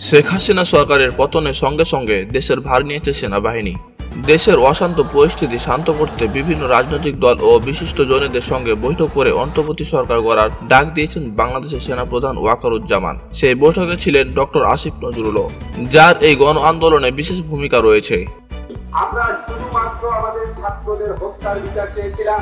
শেখ হাসিনা সরকারের পতনের সঙ্গে সঙ্গে দেশের ভার নিয়েছে সেনাবাহিনী। দেশের অশান্ত পরিস্থিতি শান্ত করতে বিভিন্ন রাজনৈতিক দল ও বিশিষ্ট জনেদের সঙ্গে বৈঠক করে অন্তর্বর্তী সরকার গড়ার ডাক দিয়েছেন বাংলাদেশের সেনাপ্রধান ওয়াকারুজ্জামান। সেই বৈঠকে ছিলেন ডক্টর আসিফ নজরুলও, যার এই গণ আন্দোলনে বিশেষ ভূমিকা রয়েছে। আমরা শুধুমাত্র আমাদের ছাত্রদের হত্যার বিচার চেয়েছিলাম।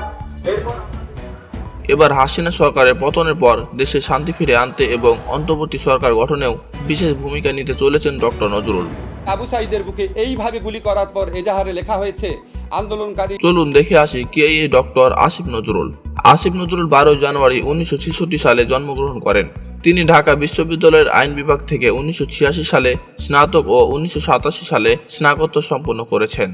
এবার হাসিনা সরকারের পতনের পর দেশে শান্তি ফিরে আনতে এবং অন্তর্বর্তী সরকার গঠনেও বিশেষ ভূমিকা নিতে চলেছেন ডক্টর নজরুল। আবু সাঈদের বুকে এইভাবে গুলি করার পর এজাহারে লেখা হয়েছে আন্দোলনকারী। চলুন দেখে আসি কে এই ডক্টর আসিফ নজরুল। আসিফ নজরুল 12 জানুয়ারি 1966 সালে জন্মগ্রহণ করেন। তিনি ঢাকা বিশ্ববিদ্যালয়ের আইন বিভাগ থেকে 1986 সালে স্নাতক ও 1987 সালে স্নাতকোত্তর সম্পন্ন করেছেন।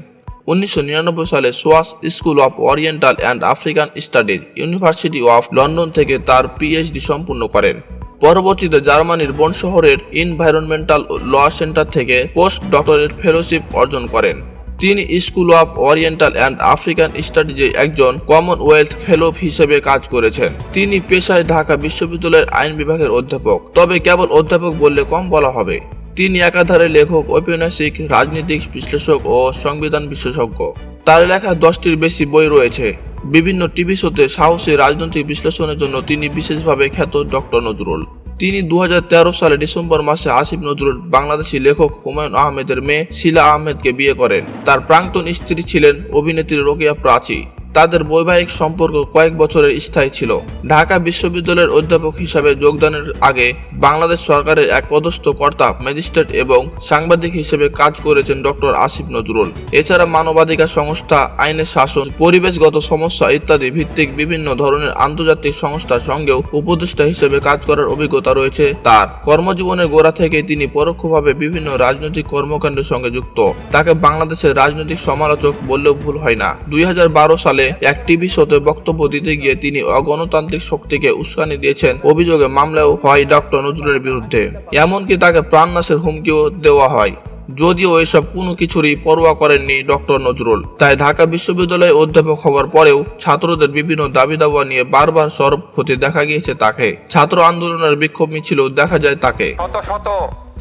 1999 সালে SOAS school of oriental and African studies university of London থেকে তার পিএইচডি সম্পূর্ণ করেন। পরবর্তীতে জার্মানির বন শহরের এনভায়রনমেন্টাল ল সেন্টার থেকে পোস্ট ডক্টরেট ফেলোশিপ অর্জন করেন। তিনি school of oriental and African স্টাডিজে একজন কমনওয়েলথ ফেলো হিসেবে কাজ করেছেন। তিনি পেশায় ঢাকা বিশ্ববিদ্যালয়ের আইন বিভাগের অধ্যাপক, তবে কেবল অধ্যাপক বললে কম বলা হবে। তিনি একাধারে লেখক, ঔপন্যাসিক, রাজনৈতিক বিশ্লেষক ও সংবিধান বিশেষজ্ঞ। তার লেখা 10টির বেশি বই রয়েছে। বিভিন্ন টিভি শোতে সাহসী রাজনৈতিক বিশ্লেষণের জন্য তিনি বিশেষভাবে খ্যাত ডক্টর নজরুল। তিনি 2013 সালে ডিসেম্বর মাসে আসিফ নজরুল বাংলাদেশি লেখক হুমায়ুন আহমেদের মেয়ে শিলা আহমেদকে বিয়ে করেন। তার প্রাক্তন স্ত্রী ছিলেন অভিনেত্রী রোকেয়া প্রাচী। তাদের বৈবাহিক সম্পর্ক কয়েক বছরের স্থায়ী ছিল। ঢাকা বিশ্ববিদ্যালয়ের অধ্যাপক হিসাবে যোগদানের আগে বাংলাদেশ সরকারের এক পদস্থ কর্তা, ম্যাজিস্ট্রেট এবং সাংবাদিক হিসেবে কাজ করেছেন ডক্টর আসিফ নজরুল। এছাড়া মানবাধিকার সংস্থা, আইনের শাসন, পরিবেশগত সমস্যা ইত্যাদি ভিত্তিক বিভিন্ন ধরনের আন্তর্জাতিক সংস্থার সঙ্গেও উপদেষ্টা হিসেবে কাজ করার অভিজ্ঞতা রয়েছে তার। কর্মজীবনের গোড়া থেকে তিনি পরোক্ষভাবে বিভিন্ন রাজনৈতিক কর্মকাণ্ডের সঙ্গে যুক্ত। তাকে বাংলাদেশের রাজনৈতিক সমালোচক বললেও ভুল হয় না। 2012 সালে এক টিভি শোতে বক্তব্য দিতে গিয়ে তিনি অগণতান্ত্রিক শক্তিকে উস্কানি দিয়েছেন অভিযোগে মামলাও হয় ডক্টর নজরুলের বিরুদ্ধে। এমনকি তাকে প্রাণনাশের হুমকিও দেওয়া হয়। যদিও এসব কোনো কিছুরই পরোয়া করেননি ডক্টর নজরুল। তাই ঢাকা বিশ্ববিদ্যালয়ে অধ্যাপক হওয়ার পরেও ছাত্রদের বিভিন্ন দাবি দাওয়া নিয়ে বারবার সরব হতে দেখা গিয়েছে তাকে। ছাত্র আন্দোলনের বিক্ষোভ মিছিলেও দেখা যায় তাকে। শত শত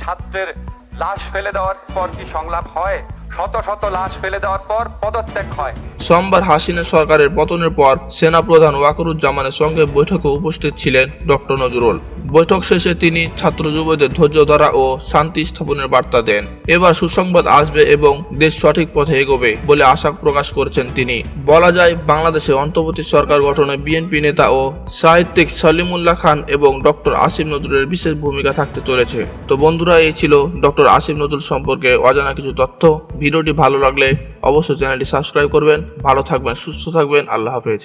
ছাত্রের লাশ ফেলে দেওয়ার পর কি সংলাপ হয়? শত শত লাশ ফেলে দেওয়ার পর পদত্যাগ হয়। সোমবার হাসিনা সরকারের পতনের পর সেনাপ্রধান ওয়াকারুজ্জামানের সঙ্গে বৈঠকে উপস্থিত ছিলেন ডক্টর নজরুল। বৈঠক শেষে তিনি ছাত্র যুবদের ধৈর্য ধরা ও শান্তি স্থাপনের বার্তা দেন। এবার সুসংবাদ আসবে এবং দেশ সঠিক পথে এগোবে বলে আশা প্রকাশ করেছেন তিনি। বলা যায়, বাংলাদেশে অন্তর্বর্তী সরকার গঠনে বিএনপি নেতা ও সাহিত্যিক সলিমুল্লাহ খান এবং ডক্টর আসিফ নজরুলের বিশেষ ভূমিকা থাকতে চলেছে। তো বন্ধুরা, এই ছিল ডক্টর আসিফ নজরুল সম্পর্কে অজানা কিছু তথ্য। ভিডিওটি ভালো লাগলে অবশ্যই চ্যানেলটি সাবস্ক্রাইব করবেন। ভালো থাকবেন, সুস্থ থাকবেন। আল্লাহ হাফেজ।